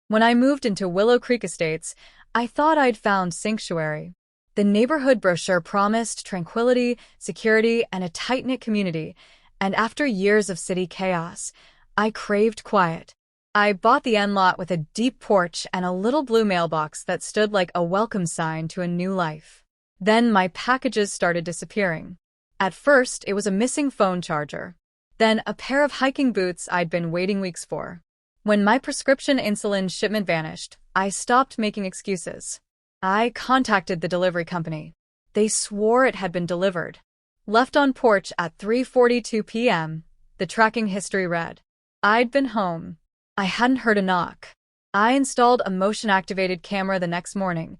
When I moved into Willow Creek Estates, I thought I'd found sanctuary. The neighborhood brochure promised tranquility, security, and a tight-knit community, and after years of city chaos, I craved quiet. I bought the end lot with a deep porch and a little blue mailbox that stood like a welcome sign to a new life. Then my packages started disappearing. At first, it was a missing phone charger. Then a pair of hiking boots I'd been waiting weeks for. When my prescription insulin shipment vanished, I stopped making excuses. I contacted the delivery company. They swore it had been delivered. Left on porch at 3:42 p.m., the tracking history read. I'd been home. I hadn't heard a knock. I installed a motion-activated camera the next morning,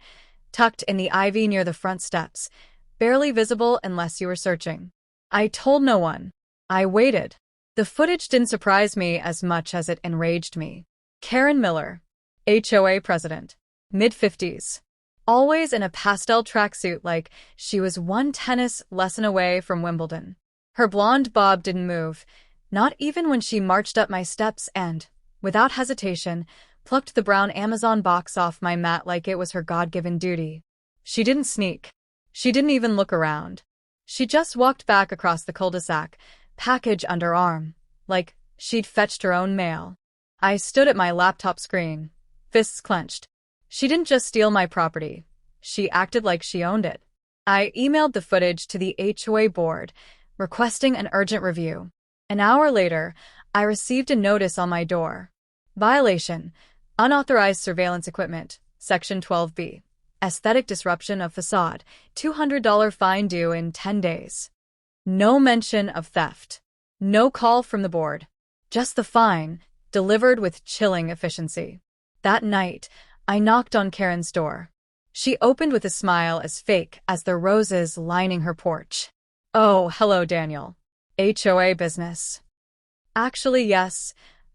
tucked in the ivy near the front steps, barely visible unless you were searching. I told no one. I waited. The footage didn't surprise me as much as it enraged me. Karen Miller, HOA president, mid-50s. Always in a pastel tracksuit like she was one tennis lesson away from Wimbledon. Her blonde bob didn't move, not even when she marched up my steps and, without hesitation, plucked the brown Amazon box off my mat like it was her God-given duty. She didn't sneak. She didn't even look around. She just walked back across the cul-de-sac, package under arm, like she'd fetched her own mail. I stood at my laptop screen, fists clenched. She didn't just steal my property. She acted like she owned it. I emailed the footage to the HOA board, requesting an urgent review. An hour later, I received a notice on my door. Violation, unauthorized surveillance equipment, Section 12B. Aesthetic disruption of facade, $200 fine due in 10 days. No mention of theft. No call from the board. Just the fine, delivered with chilling efficiency. That night, I knocked on Karen's door. She opened with a smile as fake as the roses lining her porch. Oh, hello, Daniel. HOA business. Actually, yes,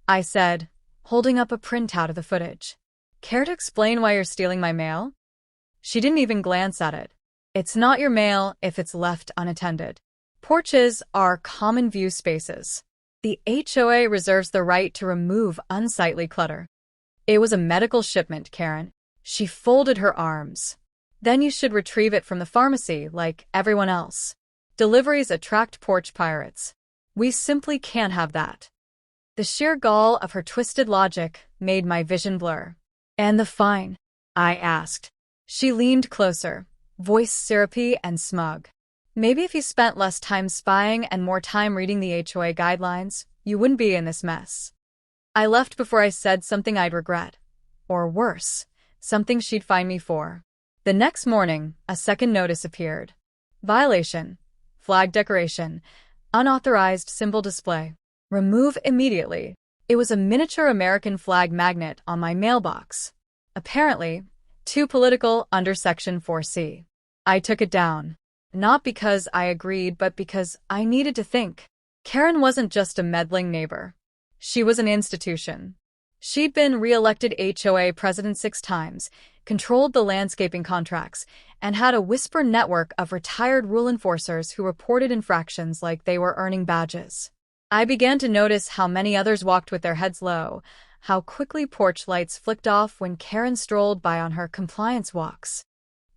I said, holding up a printout of the footage. Care to explain why you're stealing my mail? She didn't even glance at it. It's not your mail if it's left unattended. Porches are common view spaces. The HOA reserves the right to remove unsightly clutter. It was a medical shipment, Karen. She folded her arms. Then you should retrieve it from the pharmacy like everyone else. Deliveries attract porch pirates. We simply can't have that. The sheer gall of her twisted logic made my vision blur. And the fine? I asked. She leaned closer, voice syrupy and smug. Maybe if you spent less time spying and more time reading the HOA guidelines, you wouldn't be in this mess. I left before I said something I'd regret. Or worse, something she'd fine me for. The next morning, a second notice appeared. Violation. Flag decoration. Unauthorized symbol display. Remove immediately. It was a miniature American flag magnet on my mailbox. Apparently, too political under Section 4C. I took it down. Not because I agreed, but because I needed to think. Karen wasn't just a meddling neighbor. She was an institution. She'd been re-elected HOA president 6 times, controlled the landscaping contracts, and had a whisper network of retired rule enforcers who reported infractions like they were earning badges. I began to notice how many others walked with their heads low, how quickly porch lights flicked off when Karen strolled by on her compliance walks.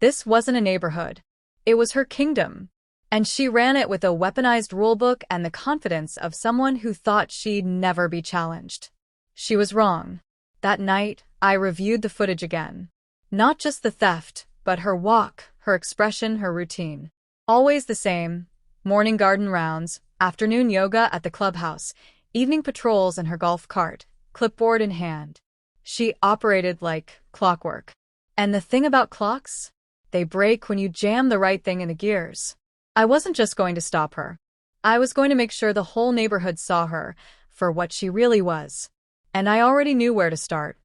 This wasn't a neighborhood. It was her kingdom. And she ran it with a weaponized rulebook and the confidence of someone who thought she'd never be challenged. She was wrong. That night, I reviewed the footage again. Not just the theft, but her walk, her expression, her routine. Always the same. Morning garden rounds, afternoon yoga at the clubhouse, evening patrols in her golf cart, clipboard in hand. She operated like clockwork. And the thing about clocks? They break when you jam the right thing in the gears. I wasn't just going to stop her. I was going to make sure the whole neighborhood saw her for what she really was. And I already knew where to start.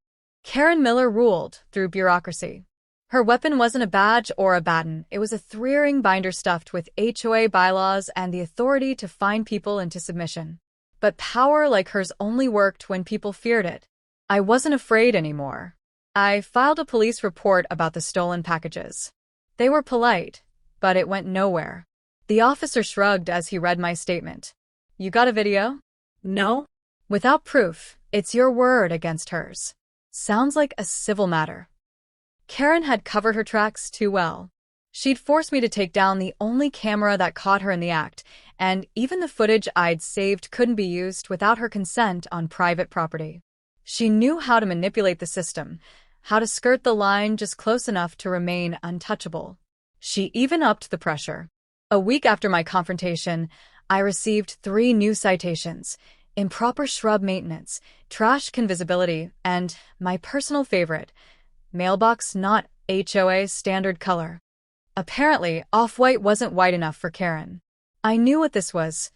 Karen Miller ruled through bureaucracy. Her weapon wasn't a badge or a baton. It was a 3-ring binder stuffed with HOA bylaws and the authority to fine people into submission. But power like hers only worked when people feared it. I wasn't afraid anymore. I filed a police report about the stolen packages. They were polite, but it went nowhere. The officer shrugged as he read my statement. You got a video? No. Without proof, it's your word against hers. Sounds like a civil matter. Karen had covered her tracks too well. She'd forced me to take down the only camera that caught her in the act, and even the footage I'd saved couldn't be used without her consent on private property. She knew how to manipulate the system, how to skirt the line just close enough to remain untouchable. She even upped the pressure. A week after my confrontation, I received 3 new citations: improper shrub maintenance, trash convisibility, and, my personal favorite, mailbox not HOA standard color. Apparently, off-white wasn't white enough for Karen. I knew what this was: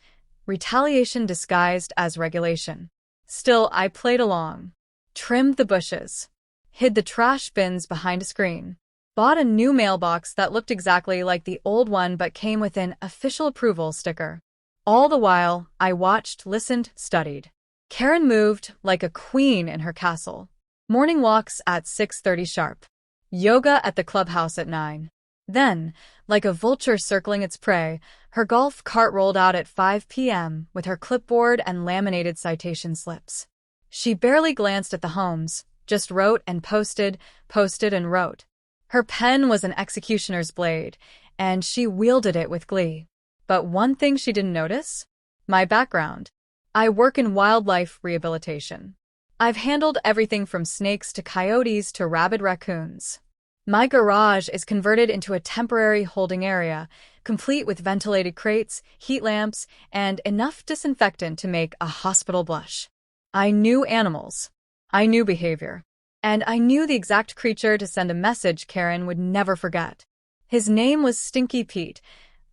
retaliation disguised as regulation. Still, I played along. Trimmed the bushes. Hid the trash bins behind a screen. Bought a new mailbox that looked exactly like the old one but came with an official approval sticker. All the while, I watched, listened, studied. Karen moved like a queen in her castle. Morning walks at 6:30 sharp. Yoga at the clubhouse at 9. Then, like a vulture circling its prey, her golf cart rolled out at 5 p.m. with her clipboard and laminated citation slips. She barely glanced at the homes, just wrote and posted, posted and wrote. Her pen was an executioner's blade, and she wielded it with glee. But one thing she didn't notice? My background. I work in wildlife rehabilitation. I've handled everything from snakes to coyotes to rabid raccoons. My garage is converted into a temporary holding area, complete with ventilated crates, heat lamps, and enough disinfectant to make a hospital blush. I knew animals. I knew behavior. And I knew the exact creature to send a message Karen would never forget. His name was Stinky Pete,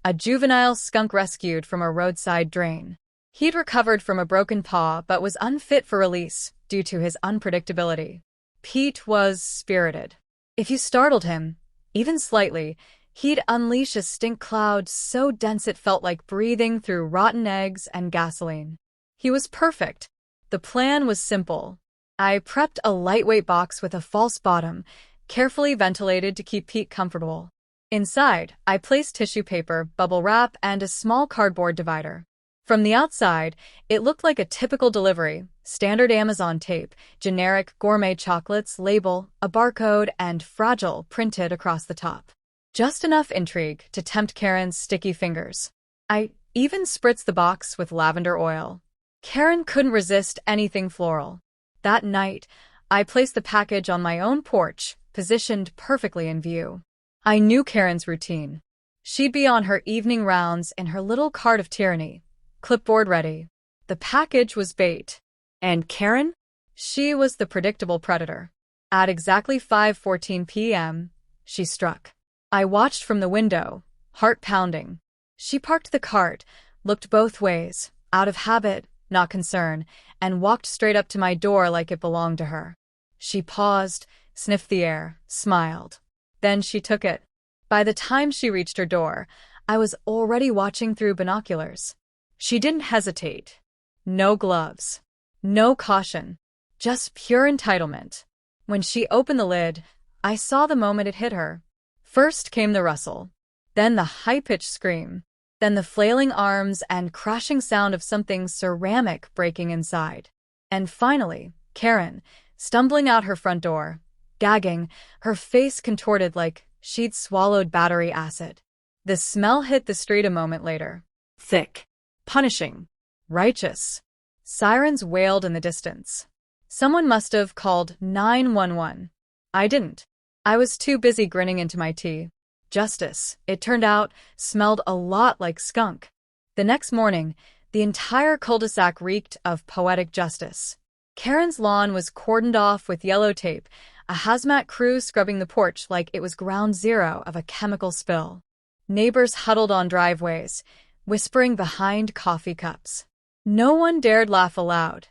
a juvenile skunk rescued from a roadside drain. He'd recovered from a broken paw but was unfit for release due to his unpredictability. Pete was spirited. If you startled him, even slightly, he'd unleash a stink cloud so dense it felt like breathing through rotten eggs and gasoline. He was perfect. The plan was simple. I prepped a lightweight box with a false bottom, carefully ventilated to keep Pete comfortable. Inside, I placed tissue paper, bubble wrap, and a small cardboard divider. From the outside, it looked like a typical delivery: standard Amazon tape, generic gourmet chocolates, label, a barcode, and fragile printed across the top. Just enough intrigue to tempt Karen's sticky fingers. I even spritzed the box with lavender oil. Karen couldn't resist anything floral. That night, I placed the package on my own porch, positioned perfectly in view. I knew Karen's routine. She'd be on her evening rounds in her little cart of tyranny, clipboard ready. The package was bait. And Karen? She was the predictable predator. At exactly 5:14 p.m., she struck. I watched from the window, heart pounding. She parked the cart, looked both ways, out of habit, not concern, and walked straight up to my door like it belonged to her. She paused, sniffed the air, smiled. Then she took it. By the time she reached her door, I was already watching through binoculars. She didn't hesitate. No gloves. No caution. Just pure entitlement. When she opened the lid, I saw the moment it hit her. First came the rustle. Then the high-pitched scream. Then the flailing arms and crashing sound of something ceramic breaking inside. And finally, Karen, stumbling out her front door, gagging, her face contorted like she'd swallowed battery acid. The smell hit the street a moment later. Thick. Punishing. Righteous. Sirens wailed in the distance. Someone must have called 911. I didn't. I was too busy grinning into my tea. Justice, it turned out, smelled a lot like skunk. The next morning, the entire cul-de-sac reeked of poetic justice. Karen's lawn was cordoned off with yellow tape, a hazmat crew scrubbing the porch like it was ground zero of a chemical spill. Neighbors huddled on driveways, whispering behind coffee cups. No one dared laugh aloud,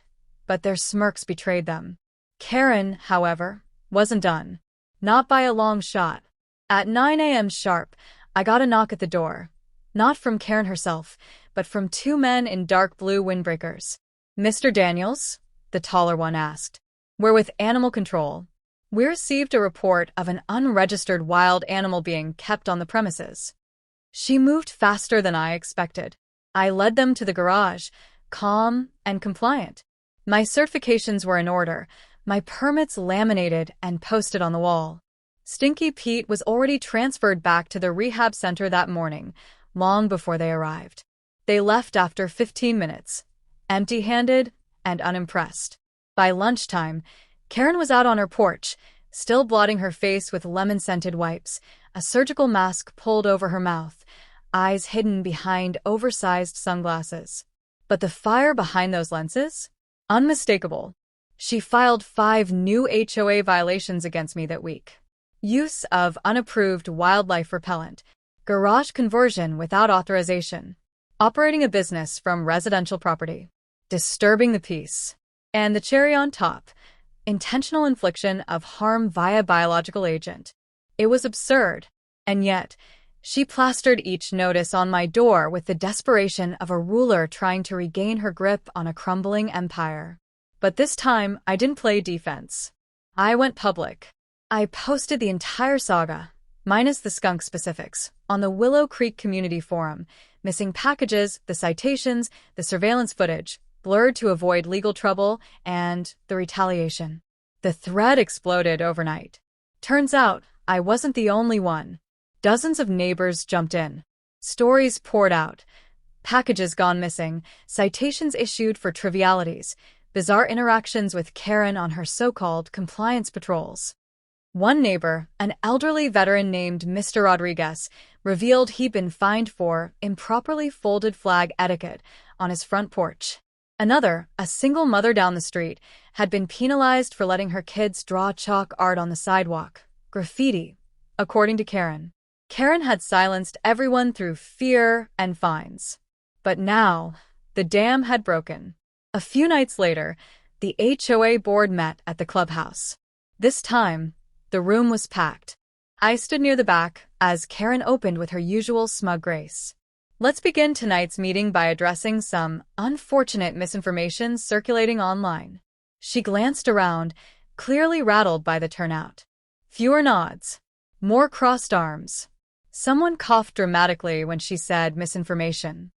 but their smirks betrayed them. Karen, however, wasn't done. Not by a long shot. At 9 a.m. sharp, I got a knock at the door. Not from Karen herself, but from 2 men in dark blue windbreakers. "Mr. Daniels?" the taller one asked. "We're with Animal Control. We received a report of an unregistered wild animal being kept on the premises." She moved faster than I expected. I led them to the garage, calm and compliant. My certifications were in order, my permits laminated and posted on the wall. Stinky Pete was already transferred back to the rehab center that morning, long before they arrived. They left after 15 minutes, empty-handed and unimpressed. By lunchtime, Karen was out on her porch, still blotting her face with lemon-scented wipes, a surgical mask pulled over her mouth, eyes hidden behind oversized sunglasses. But the fire behind those lenses? Unmistakable. She filed 5 new HOA violations against me that week. Use of unapproved wildlife repellent, garage conversion without authorization, operating a business from residential property, disturbing the peace, and the cherry on top, intentional infliction of harm via biological agent. It was absurd, and yet, she plastered each notice on my door with the desperation of a ruler trying to regain her grip on a crumbling empire. But this time, I didn't play defense. I went public. I posted the entire saga, minus the skunk specifics, on the Willow Creek Community Forum, missing packages, the citations, the surveillance footage, blurred to avoid legal trouble, and the retaliation. The thread exploded overnight. Turns out, I wasn't the only one. Dozens of neighbors jumped in. Stories poured out. Packages gone missing, citations issued for trivialities, bizarre interactions with Karen on her so-called compliance patrols. One neighbor, an elderly veteran named Mr. Rodriguez, revealed he'd been fined for improperly folded flag etiquette on his front porch. Another, a single mother down the street, had been penalized for letting her kids draw chalk art on the sidewalk. Graffiti, according to Karen. Karen had silenced everyone through fear and fines. But now, the dam had broken. A few nights later, the HOA board met at the clubhouse. This time, the room was packed. I stood near the back as Karen opened with her usual smug grace. Let's begin tonight's meeting by addressing some unfortunate misinformation circulating online. She glanced around, clearly rattled by the turnout. Fewer nods. More crossed arms. Someone coughed dramatically when she said misinformation.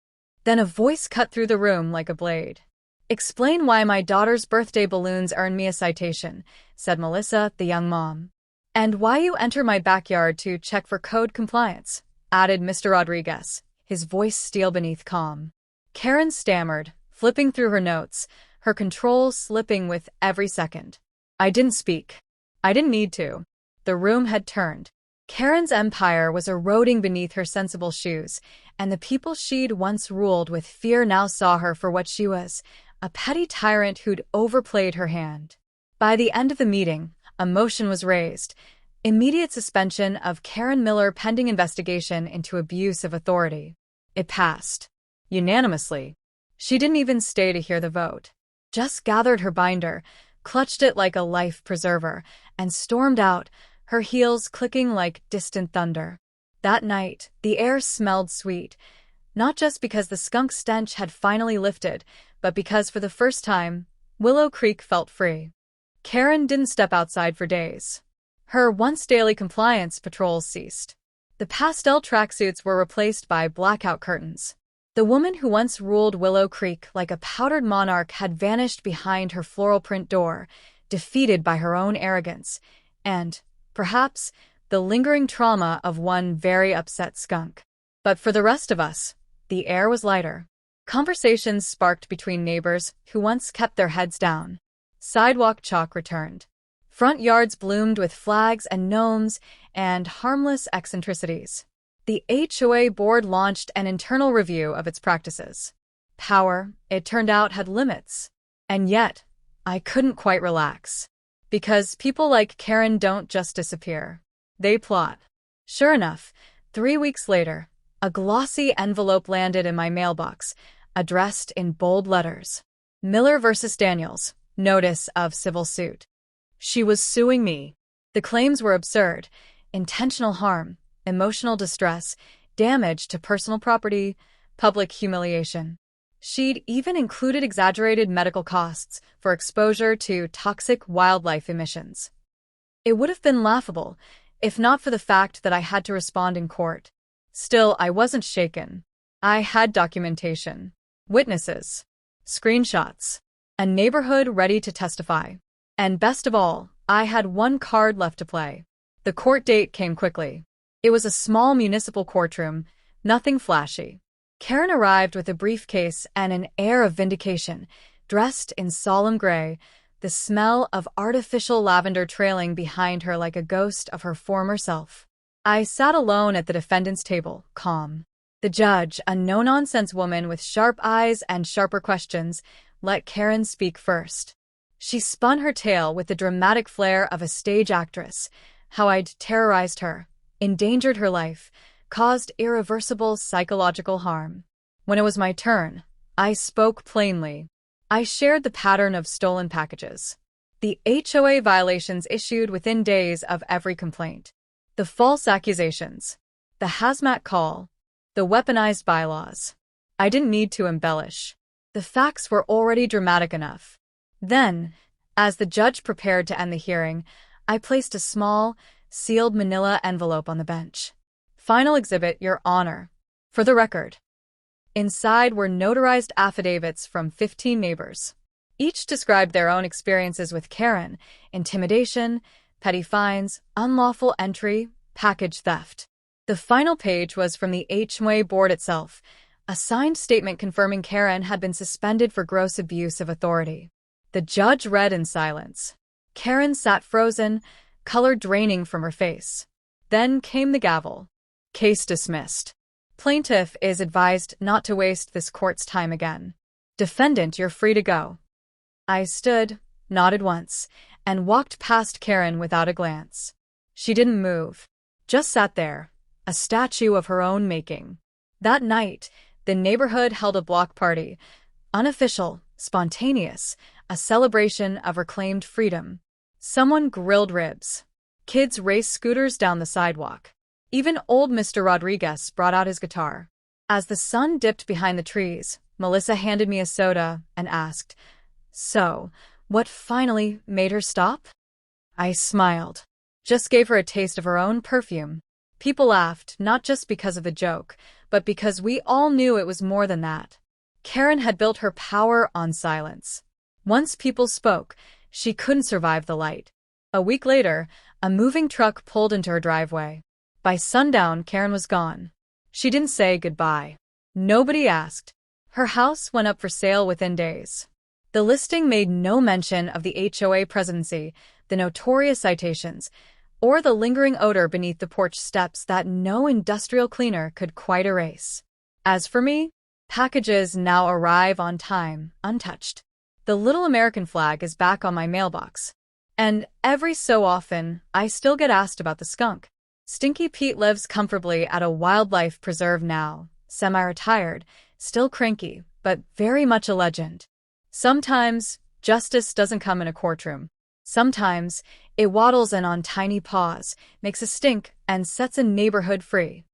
Then a voice cut through the room like a blade. Explain why my daughter's birthday balloons earned me a citation, said Melissa, the young mom. And why you enter my backyard to check for code compliance, added Mr. Rodriguez, his voice steel beneath calm. Karen stammered, flipping through her notes, her control slipping with every second. I didn't speak. I didn't need to. The room had turned. Karen's empire was eroding beneath her sensible shoes, and the people she'd once ruled with fear now saw her for what she was, a petty tyrant who'd overplayed her hand. By the end of the meeting, a motion was raised. Immediate suspension of Karen Miller pending investigation into abuse of authority. It passed. Unanimously. She didn't even stay to hear the vote. Just gathered her binder, clutched it like a life preserver, and stormed out, her heels clicking like distant thunder. That night, the air smelled sweet, not just because the skunk stench had finally lifted, but because for the first time, Willow Creek felt free. Karen didn't step outside for days. Her once-daily compliance patrols ceased. The pastel tracksuits were replaced by blackout curtains. The woman who once ruled Willow Creek like a powdered monarch had vanished behind her floral print door, defeated by her own arrogance, and, perhaps, the lingering trauma of one very upset skunk. But for the rest of us, the air was lighter. Conversations sparked between neighbors who once kept their heads down. Sidewalk chalk returned. Front yards bloomed with flags and gnomes and harmless eccentricities. The HOA board launched an internal review of its practices. Power, it turned out, had limits. And yet, I couldn't quite relax. Because people like Karen don't just disappear. They plot. Sure enough, 3 weeks later, a glossy envelope landed in my mailbox, addressed in bold letters. Miller versus Daniels, notice of civil suit. She was suing me. The claims were absurd. Intentional harm, emotional distress, damage to personal property, public humiliation. She'd even included exaggerated medical costs for exposure to toxic wildlife emissions. It would have been laughable, if not for the fact that I had to respond in court. Still, I wasn't shaken. I had documentation, witnesses, screenshots, a neighborhood ready to testify. And best of all, I had one card left to play. The court date came quickly. It was a small municipal courtroom, nothing flashy. Karen arrived with a briefcase and an air of vindication, dressed in solemn gray, the smell of artificial lavender trailing behind her like a ghost of her former self. I sat alone at the defendant's table, calm. The judge, a no-nonsense woman with sharp eyes and sharper questions, let Karen speak first. She spun her tale with the dramatic flair of a stage actress, how I'd terrorized her, endangered her life, caused irreversible psychological harm. When it was my turn, I spoke plainly. I shared the pattern of stolen packages, the HOA violations issued within days of every complaint, the false accusations, the hazmat call, the weaponized bylaws. I didn't need to embellish. The facts were already dramatic enough. Then, as the judge prepared to end the hearing, I placed a small, sealed manila envelope on the bench. Final exhibit, Your Honor. For the record. Inside were notarized affidavits from 15 neighbors. Each described their own experiences with Karen, intimidation, petty fines, unlawful entry, package theft. The final page was from the HOA board itself, a signed statement confirming Karen had been suspended for gross abuse of authority. The judge read in silence. Karen sat frozen, color draining from her face. Then came the gavel. Case dismissed. Plaintiff is advised not to waste this court's time again. Defendant, you're free to go. I stood, nodded once, and walked past Karen without a glance. She didn't move, just sat there, a statue of her own making. That night, the neighborhood held a block party, unofficial, spontaneous, a celebration of reclaimed freedom. Someone grilled ribs. Kids raced scooters down the sidewalk. Even old Mr. Rodriguez brought out his guitar. As the sun dipped behind the trees, Melissa handed me a soda and asked, "So, what finally made her stop?" I smiled. Just gave her a taste of her own perfume. People laughed, not just because of the joke, but because we all knew it was more than that. Karen had built her power on silence. Once people spoke, she couldn't survive the light. A week later, a moving truck pulled into her driveway. By sundown, Karen was gone. She didn't say goodbye. Nobody asked. Her house went up for sale within days. The listing made no mention of the HOA presidency, the notorious citations, or the lingering odor beneath the porch steps that no industrial cleaner could quite erase. As for me, packages now arrive on time, untouched. The little American flag is back on my mailbox. And every so often, I still get asked about the skunk. Stinky Pete lives comfortably at a wildlife preserve now, semi-retired, still cranky, but very much a legend. Sometimes, justice doesn't come in a courtroom. Sometimes, it waddles in on tiny paws, makes a stink, and sets a neighborhood free.